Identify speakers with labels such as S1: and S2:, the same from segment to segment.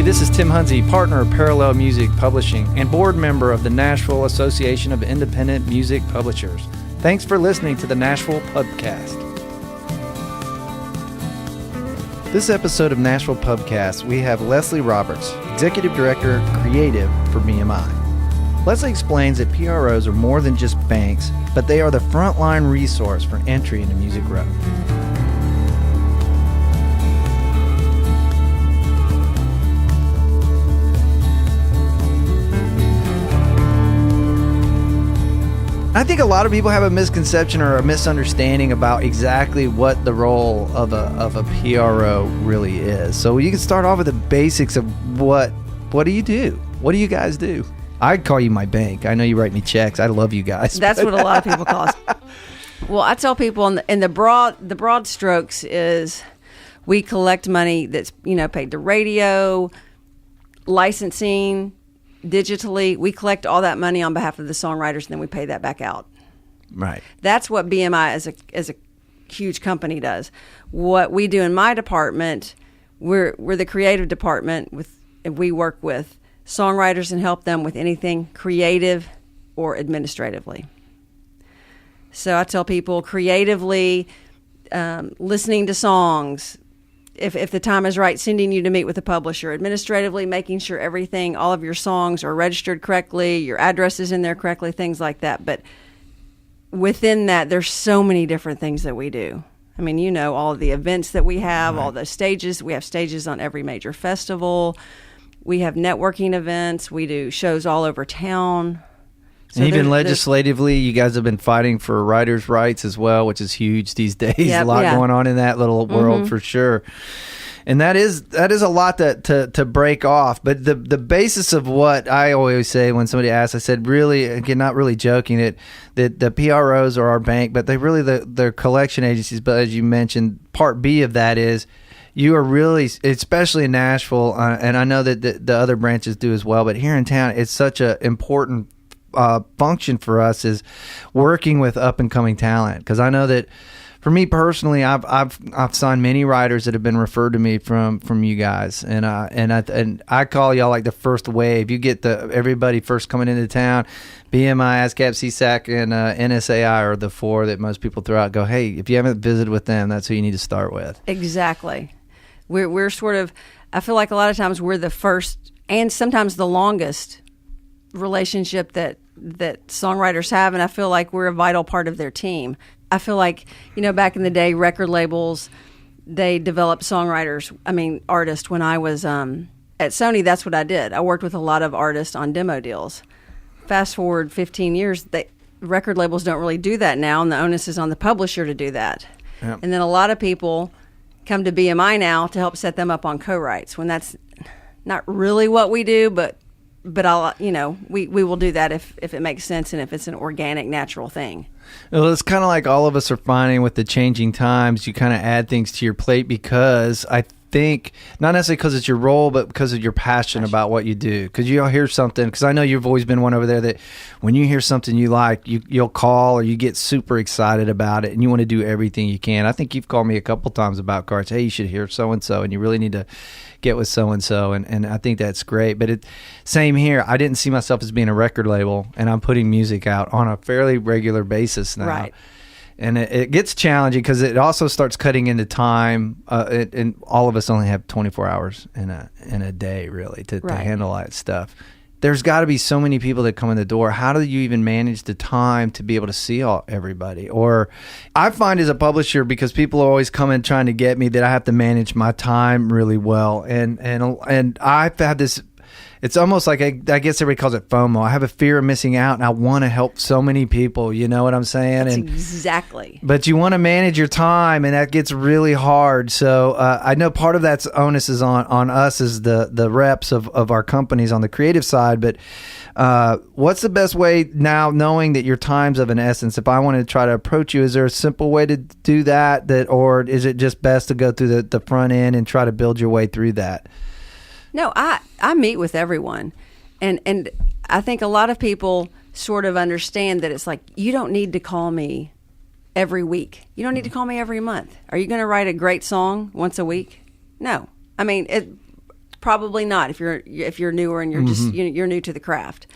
S1: Hey, this is Tim Hunzy, partner of Parallel Music Publishing and board member of the Nashville Association of Independent Music Publishers. Thanks for listening to the Nashville Pubcast. This episode of Nashville Pubcast, we have Leslie Roberts, Executive Director, Creative for BMI. Leslie explains that PROs are more than just banks, but they are the frontline resource for entry into music growth. I think a lot of people have a misconception or a misunderstanding about exactly what the role of a PRO really is. So you can start off with the basics of what do you do? What do you guys do? I'd call you my bank. I know you write me checks. I love you guys.
S2: That's what a lot of people call us. Well, I tell people in the broad strokes is we collect money that's paid to radio, licensing, digitally. We collect all that money on behalf of the songwriters, and then we pay that back out.
S1: Right. That's
S2: what BMI as a huge company does. What we do in my department, we're the creative department. We work with songwriters and help them with anything creative or administratively. So I tell people creatively, listening to songs, if the time is right, sending you to meet with a publisher, administratively making sure all of your songs are registered correctly, your address is in there correctly, things like that. But within that, there's so many different things that we do. I mean, all of the events that we have, all the stages. We have stages on every major festival. We have networking events. We do shows all over town. So
S1: and even legislatively, you guys have been fighting for writers' rights as well, which is huge these days.
S2: Yep,
S1: a lot going on in that little world for sure. And that is a lot to break off. But the basis of what I always say when somebody asks, I said, really, again, not really joking, that the PROs are our bank, but they're collection agencies. But as you mentioned, part B of that is you are really, especially in Nashville, and I know that the other branches do as well, but here in town, it's such an important function for us is working with up and coming talent, because I know that for me personally, I've signed many writers that have been referred to me from you guys, and I call y'all like the first wave. You get everybody first coming into town. BMI, ASCAP, CSAC, and NSAI are the four that most people throw out. Go, hey, if you haven't visited with them, that's who you need to start with.
S2: Exactly. We're sort of, I feel like a lot of times we're the first and sometimes the longest relationship that songwriters have, and I feel like we're a vital part of their team. I feel like, back in the day, record labels, they developed artists. When I was at Sony, that's what I did. I worked with a lot of artists on demo deals. Fast forward 15 years, record labels don't really do that now, and the onus is on the publisher to do that. Yep. And then a lot of people come to BMI now to help set them up on co-writes, when that's not really what we do, but I'll, we will do that if it makes sense and if it's an organic, natural thing.
S1: Well, it's kind of like all of us are finding with the changing times, you kind of add things to your plate because I think, not necessarily because it's your role, but because of your passion about what you do. Because you'll hear something, because I know you've always been one over there that when you hear something you like, you'll call or you get super excited about it and you want to do everything you can. I think you've called me a couple times about cards. Hey, you should hear so-and-so and you really need to get with so-and-so, and I think that's great. But same here. I didn't see myself as being a record label, and I'm putting music out on a fairly regular basis now.
S2: Right.
S1: And it gets challenging because it also starts cutting into time, and all of us only have 24 hours in a day, really, to handle all that stuff. There's got to be so many people that come in the door. How do you even manage the time to be able to see everybody? Or I find as a publisher, because people are always coming trying to get me, that I have to manage my time really well. And I've had this, it's almost like, I guess everybody calls it FOMO. I have a fear of missing out, and I want to help so many people. You know what I'm saying?
S2: Exactly.
S1: But you want to manage your time, and that gets really hard. So I know part of that's onus is on us as the reps of our companies on the creative side. But what's the best way now, knowing that your time's of an essence? If I want to try to approach you, is there a simple way to do that or is it just best to go through the front end and try to build your way through that?
S2: No, I meet with everyone, and I think a lot of people sort of understand that it's like, you don't need to call me every week. You don't need to call me every month. Are you going to write a great song once a week? No. I mean, Probably not if you're newer and you're just you're new to the craft.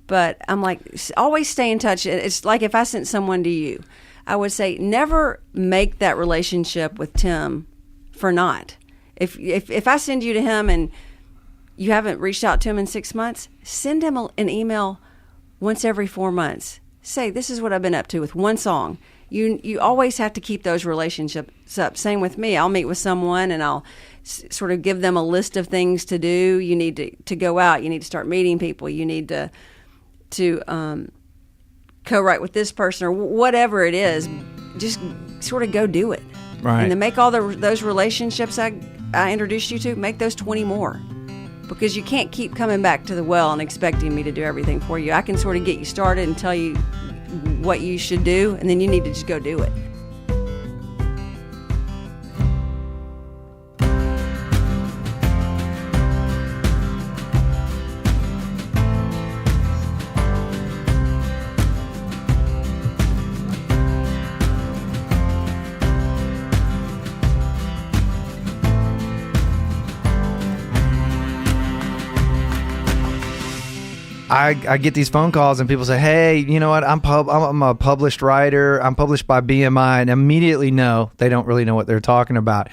S2: But I'm like, always stay in touch. It's like if I sent someone to you, I would say never make that relationship with Tim for naught. If I send you to him and you haven't reached out to him in 6 months, send him an email once every 4 months. Say, this is what I've been up to with one song. You always have to keep those relationships up. Same with me. I'll meet with someone and I'll sort of give them a list of things to do. You need to go out. You need to start meeting people. You need to co-write with this person or whatever it is. Just sort of go do it.
S1: Right.
S2: And then make all those relationships I introduced you to, make those 20 more. Because you can't keep coming back to the well and expecting me to do everything for you. I can sort of get you started and tell you what you should do, and then you need to just go do it.
S1: I get these phone calls and people say, hey, you know what? I'm a published writer. I'm published by BMI, and immediately they don't really know what they're talking about.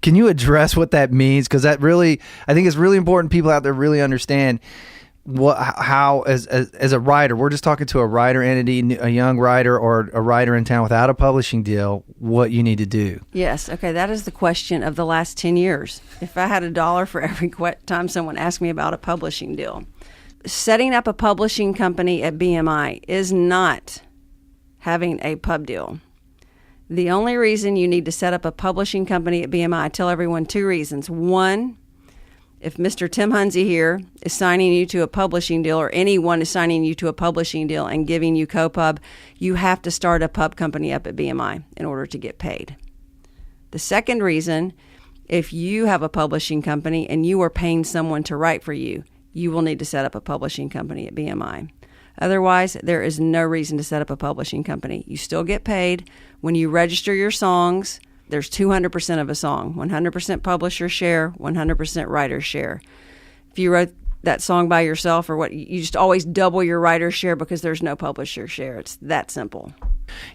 S1: Can you address what that means? Because I think it's really important people out there really understand how as a writer, we're just talking to a writer entity, a young writer or a writer in town without a publishing deal, what you need to do.
S2: Yes. Okay. That is the question of the last 10 years. If I had $1 for every time someone asked me about a publishing deal. Setting up a publishing company at BMI is not having a pub deal. The only reason you need to set up a publishing company at BMI, I tell everyone 2 reasons. One, if Mr. Tim Hunzy here is signing you to a publishing deal, or anyone is signing you to a publishing deal and giving you co-pub, you have to start a pub company up at BMI in order to get paid. The second reason, if you have a publishing company and you are paying someone to write for you, you will need to set up a publishing company at BMI. Otherwise, there is no reason to set up a publishing company. You still get paid. When you register your songs, there's 200% of a song, 100% publisher share, 100% writer share. If you wrote that song by yourself or what, you just always double your writer share because there's no publisher share. It's that simple.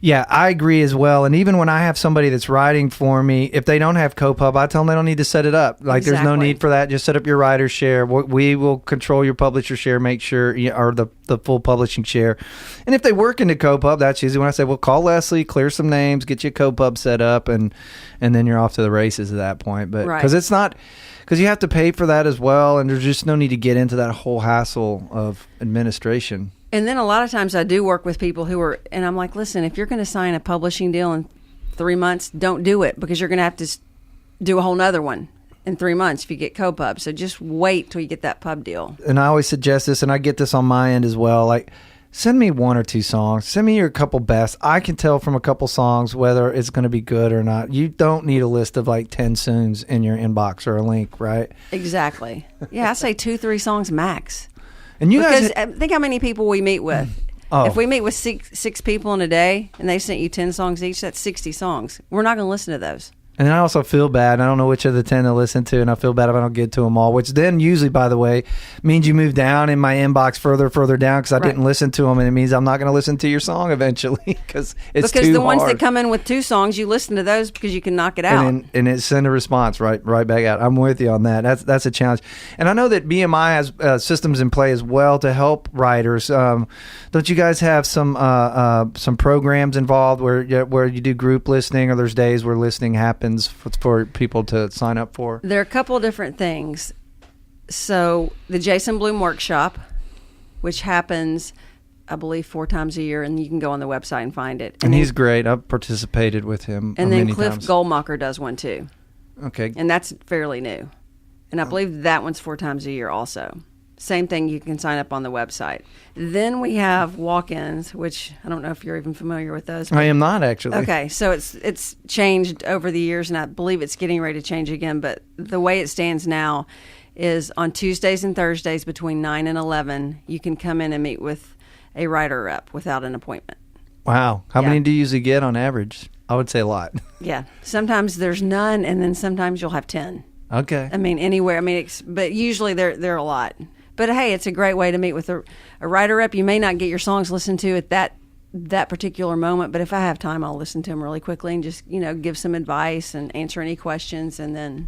S1: Yeah, I agree as well. And even when I have somebody that's writing for me, if they don't have co-pub, I tell them they don't need to set it up. Like, There's no need for that. Just set up your writer share. We will control your publisher share, make sure, or the full publishing share. And if they work into co-pub, that's usually when I say, well, call Leslie, clear some names, get your co-pub set up, and then you're off to the races at that point. But because it's not... Because you have to pay for that as well, and there's just no need to get into that whole hassle of administration.
S2: And then a lot of times I do work with people and I'm like, listen, if you're going to sign a publishing deal in 3 months, don't do it because you're going to have to do a whole nother one in 3 months if you get co-pub. So just wait till you get that pub deal.
S1: And I always suggest this, and I get this on my end as well, like, send me 1 or 2 songs. Send me your couple best. I can tell from a couple songs whether it's going to be good or not. You don't need a list of like 10 tunes in your inbox or a link, right?
S2: Exactly. Yeah, I say 2-3 songs max.
S1: And
S2: because think how many people we meet with.
S1: Oh.
S2: If we meet with six people in a day and they sent you 10 songs each, that's 60 songs. We're not going to listen to those.
S1: And I also feel bad. I don't know which of the 10 to listen to, and I feel bad if I don't get to them all, which then usually, by the way, means you move down in my inbox further down because I didn't listen to them, and it means I'm not going to listen to your song eventually because it's too hard.
S2: Because the ones that come in with 2 songs, you listen to those because you can knock it out.
S1: And it send a response right back out. I'm with you on that. That's a challenge. And I know that BMI has systems in play as well to help writers. Don't you guys have some programs involved where you do group listening, or there's days where listening happens for people to sign up for?
S2: There are a couple of different things. So the Jason Bloom Workshop, which happens, I believe, 4 times a year, and you can go on the website and find it.
S1: And he's great. I've participated with him
S2: and then
S1: many
S2: Cliff
S1: times.
S2: Goldmacher does one too.
S1: Okay.
S2: And that's fairly new. And I believe that one's 4 times a year also. Same thing, you can sign up on the website. Then we have walk-ins, which I don't know if you're even familiar with those.
S1: I am not, actually.
S2: Okay, so it's changed over the years, and I believe it's getting ready to change again. But the way it stands now is on Tuesdays and Thursdays between 9 and 11, you can come in and meet with a writer rep without an appointment.
S1: Wow. How many do you usually get on average? I would say a lot.
S2: Yeah. Sometimes there's none, and then sometimes you'll have 10.
S1: Okay.
S2: I mean, anywhere. I mean, but usually they're a lot. But hey, it's a great way to meet with a writer rep. You may not get your songs listened to at that particular moment, but if I have time, I'll listen to them really quickly and just give some advice and answer any questions, and then.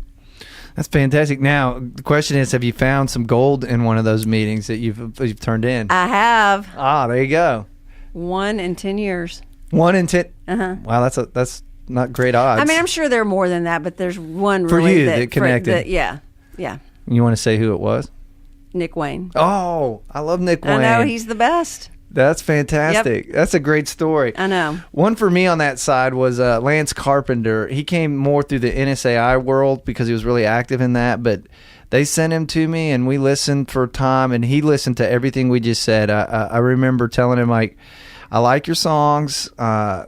S1: That's fantastic. Now, the question is, have you found some gold in one of those meetings that you've turned in?
S2: I have.
S1: Ah, there you go.
S2: 1 in 10 years.
S1: 1 in 10.
S2: Uh-huh.
S1: Wow, that's not great odds.
S2: I mean, I'm sure there are more than that, but there's one
S1: for
S2: really
S1: you that connected.
S2: Yeah.
S1: You want to say who it was?
S2: Nick Wayne.
S1: Oh, I love Nick Wayne.
S2: I know, he's the best.
S1: That's fantastic.
S2: Yep.
S1: That's a great story.
S2: I know.
S1: One for me on that side was Lance Carpenter. He came more through the NSAI world because he was really active in that, but they sent him to me and we listened for time, and he listened to everything we just said. I remember telling him, like, I like your songs. My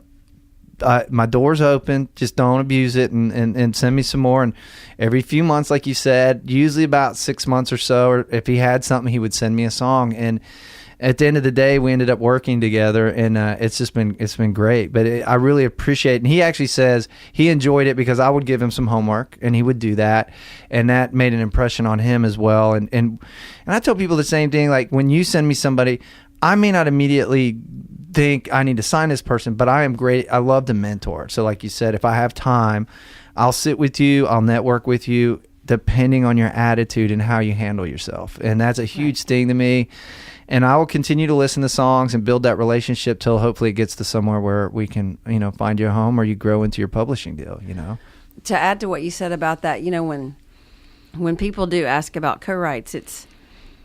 S1: door's open. Just don't abuse it, and send me some more. And every few months, like you said, usually about 6 months or so, or if he had something, he would send me a song. And at the end of the day, we ended up working together, and it's been great. But I really appreciate it. And he actually says he enjoyed it because I would give him some homework, and he would do that, and that made an impression on him as well. And I tell people the same thing. Like, when you send me somebody, I may not immediately think I need to sign this person, but I am great. I love to mentor. So like you said, if I have time, I'll sit with you, I'll network with you, depending on your attitude and how you handle yourself. And that's a huge thing to me. And I will continue to listen to songs and build that relationship till hopefully it gets to somewhere where we can, find you a home, or you grow into your publishing deal,
S2: To add to what you said about that, when people do ask about co-writes, it's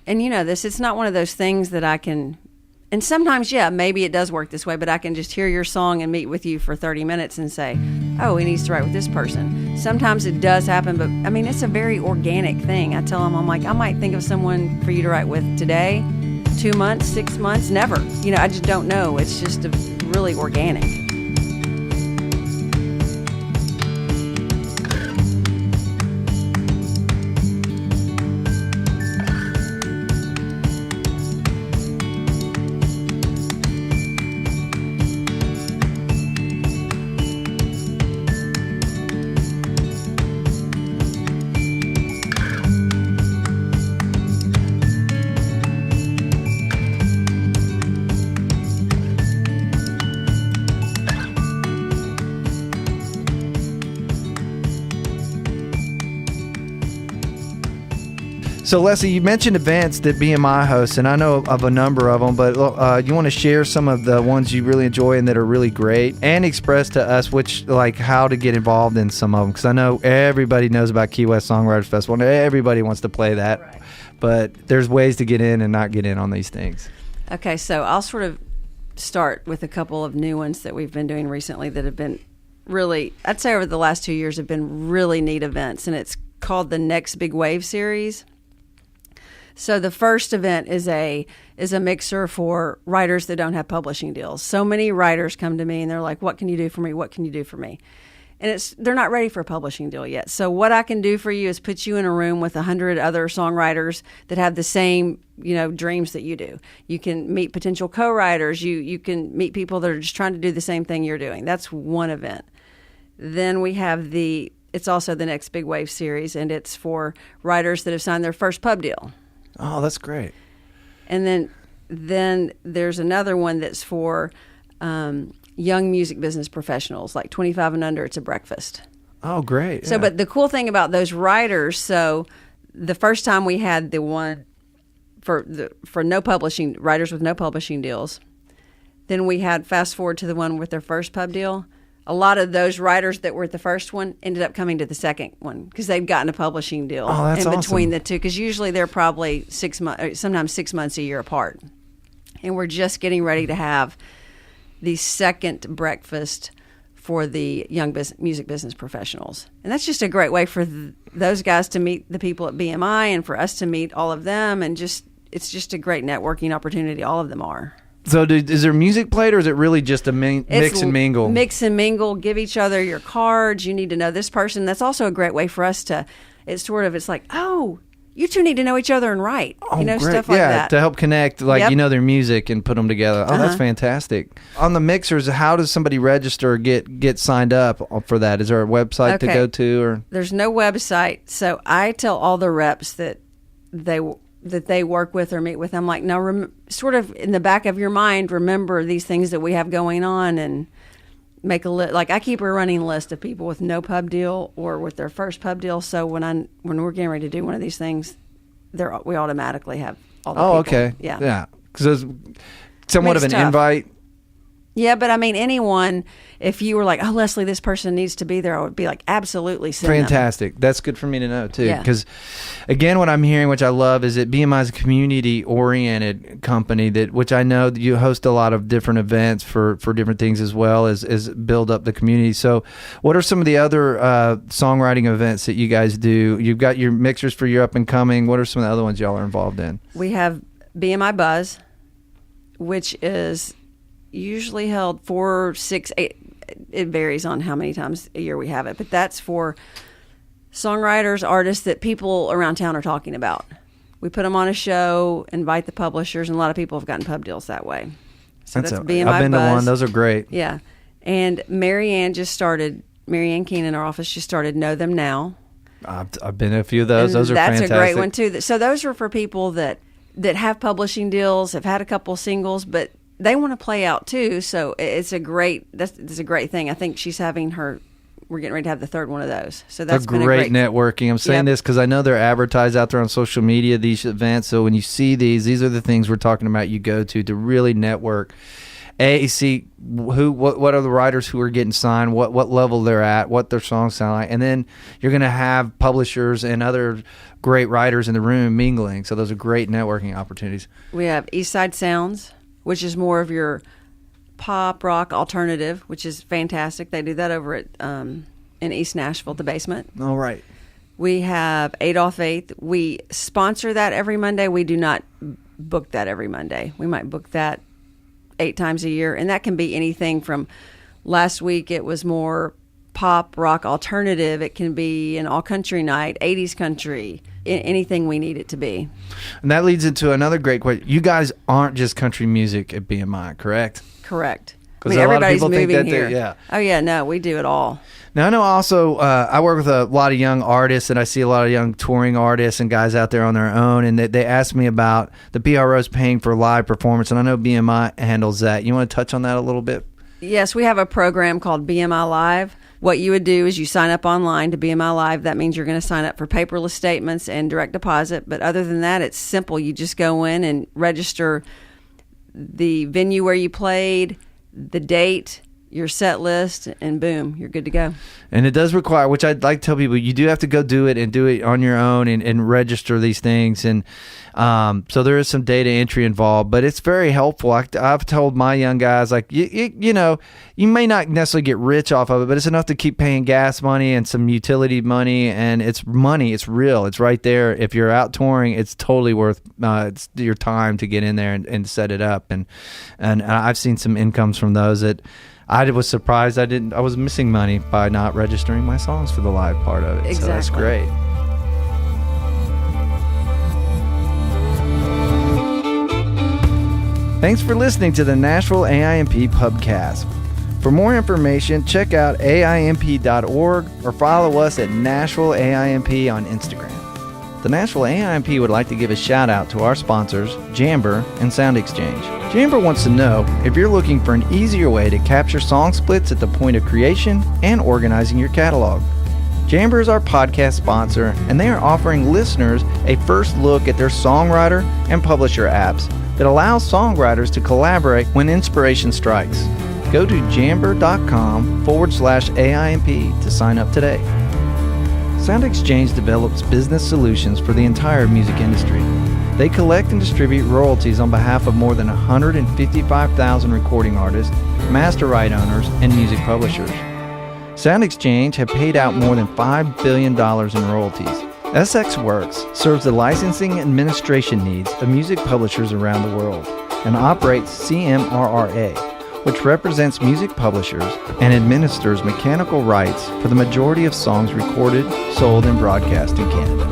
S2: not one of those things that I can. And sometimes, maybe it does work this way, but I can just hear your song and meet with you for 30 minutes and say, oh, he needs to write with this person. Sometimes it does happen, but I mean, it's a very organic thing. I tell them, I'm like, I might think of someone for you to write with today, 2 months, 6 months, never. I just don't know. It's just really organic.
S1: So, Leslie, you mentioned events that BMI hosts, and I know of a number of them, but you want to share some of the ones you really enjoy and that are really great, and express to us how to get involved in some of them, because I know everybody knows about Key West Songwriters Festival, and everybody wants to play that, right. But there's ways to get in and not get in on these things.
S2: Okay, so I'll sort of start with a couple of new ones that we've been doing recently that have been really, I'd say over the last 2 years, have been really neat events, and it's called the Next Big Wave Series. So the first event is a mixer for writers that don't have publishing deals. So many writers come to me and they're like, what can you do for me? What can you do for me? And they're not ready for a publishing deal yet. So what I can do for you is put you in a room with 100 other songwriters that have the same, dreams that you do. You can meet potential co-writers. You can meet people that are just trying to do the same thing you're doing. That's one event. Then we have it's also the Next Big Wave Series, and it's for writers that have signed their first pub deal.
S1: Oh, that's great.
S2: And then there's another one that's for young music business professionals, like 25 and under. It's a breakfast.
S1: Oh, great.
S2: So, but the cool thing about those writers, so the first time we had the one for no publishing, writers with no publishing deals, then we had fast forward to the one with their first pub deal. A lot of those writers that were at the first one ended up coming to the second one because they've gotten a publishing deal in between
S1: awesome.
S2: the two. Because usually they're probably 6 months, sometimes 6 months a year apart. And we're just getting ready to have the second breakfast for the young music business professionals. And that's just a great way for those guys to meet the people at BMI and for us to meet all of them. And it's just a great networking opportunity. All of them are.
S1: So is there music played, or is it really just a mix and mingle?
S2: Mix and mingle. Give each other your cards. You need to know this person. That's also a great way for us to, it's like, oh, you two need to know each other and write.
S1: Oh, great.
S2: Stuff like that.
S1: To help connect, like,
S2: Yep.
S1: their music and put them together. Oh, that's fantastic. On the mixers, how does somebody register or get signed up for that? Is there a website to go to? Or
S2: there's no website. So I tell all the reps that they work with or meet with. I'm like, now, sort of in the back of your mind, remember these things that we have going on and make a list. Like, I keep a running list of people with no pub deal or with their first pub deal. So when we're getting ready to do one of these things, we automatically have all the people.
S1: Okay.
S2: Yeah.
S1: Because there's somewhat of an
S2: tough.
S1: invite.
S2: Yeah, but I mean, anyone, if you were like, oh, Leslie, this person needs to be there, I would be like, absolutely send them.
S1: Fantastic. That's good for me to know, too.
S2: Yeah.
S1: Because, again, what I'm hearing, which I love, is that BMI is a community-oriented company, which I know that you host a lot of different events for different things as well as build up the community. So what are some of the other songwriting events that you guys do? You've got your mixers for your up-and-coming. What are some of the other ones y'all are involved in?
S2: We have BMI Buzz, which is usually held 4, 6, 8. It varies on how many times a year we have it, but that's for songwriters, artists that people around town are talking about. We put them on a show, invite the publishers, and a lot of people have gotten pub deals that way. So that's BMI
S1: I've been
S2: Buzz.
S1: to one. Those are great.
S2: Yeah. And Marianne Keenan in our office just started Know Them Now.
S1: I've been to a few of those.
S2: And
S1: Those are
S2: that's
S1: fantastic.
S2: a great one, too. So those are for people that have publishing deals, have had a couple singles, but they want to play out too. So it's a great thing. I think we're getting ready to have the third one of those. So that's been
S1: great networking. I'm saying this because I know they're advertised out there on social media, these events. So when you see these are the things we're talking about you go to really network. See what are the writers who are getting signed, what level they're at, what their songs sound like, and then you're going to have publishers and other great writers in the room mingling. So those are great networking opportunities.
S2: We have East Side Sounds, which is more of your pop, rock, alternative, which is fantastic. They do that over at in East Nashville, the Basement.
S1: All right.
S2: We have 8 off 8th. We sponsor that every Monday. We do not book that every Monday. We might book that 8 times a year, and that can be anything from last week it was more pop, rock, alternative. It can be an all-country night, 80s country, anything we need it to be.
S1: And that leads into another great question. You guys aren't just country music at BMI, correct?
S2: Correct.
S1: Because everybody's moving
S2: here.
S1: Yeah.
S2: Oh, yeah, no, we do it all.
S1: Now, I know also I work with a lot of young artists, and I see a lot of young touring artists and guys out there on their own, and they ask me about the PROs paying for live performance, and I know BMI handles that. You want to touch on that a little bit?
S2: Yes, we have a program called BMI Live. What you would do is you sign up online to BMI Live. That means you're going to sign up for paperless statements and direct deposit. But other than that, it's simple. You just go in and register the venue where you played, the date, your set list, and boom, you're good to go.
S1: And it does require, which I'd like to tell people, you do have to go do it and do it on your own and register these things. And so there is some data entry involved, but it's very helpful. I've told my young guys, like, you know, you may not necessarily get rich off of it, but it's enough to keep paying gas money and some utility money. And it's money. It's real. It's right there. If you're out touring, it's totally worth it's your time to get in there and set it up. And I've seen some incomes from those that I was surprised I was missing money by not registering my songs for the live part of it.
S2: Exactly.
S1: So that's great. Thanks for listening to the Nashville AIMP Pubcast. For more information, check out AIMP.org or follow us at Nashville AIMP on Instagram. The Nashville AIMP would like to give a shout out to our sponsors, Jamber and Sound Exchange. Jamber wants to know if you're looking for an easier way to capture song splits at the point of creation and organizing your catalog. Jamber is our podcast sponsor, and they are offering listeners a first look at their songwriter and publisher apps that allows songwriters to collaborate when inspiration strikes. Go to jamber.com/AIMP to sign up today. Sound Exchange develops business solutions for the entire music industry. They collect and distribute royalties on behalf of more than 155,000 recording artists, master right owners, and music publishers. Sound Exchange have paid out more than $5 billion in royalties. SX Works serves the licensing and administration needs of music publishers around the world and operates CMRRA, which represents music publishers and administers mechanical rights for the majority of songs recorded, sold, and broadcast in Canada.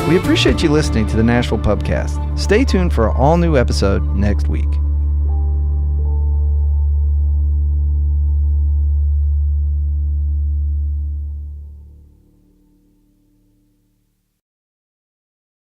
S1: We appreciate you listening to the Nashville Pubcast. Stay tuned for an all-new episode next week.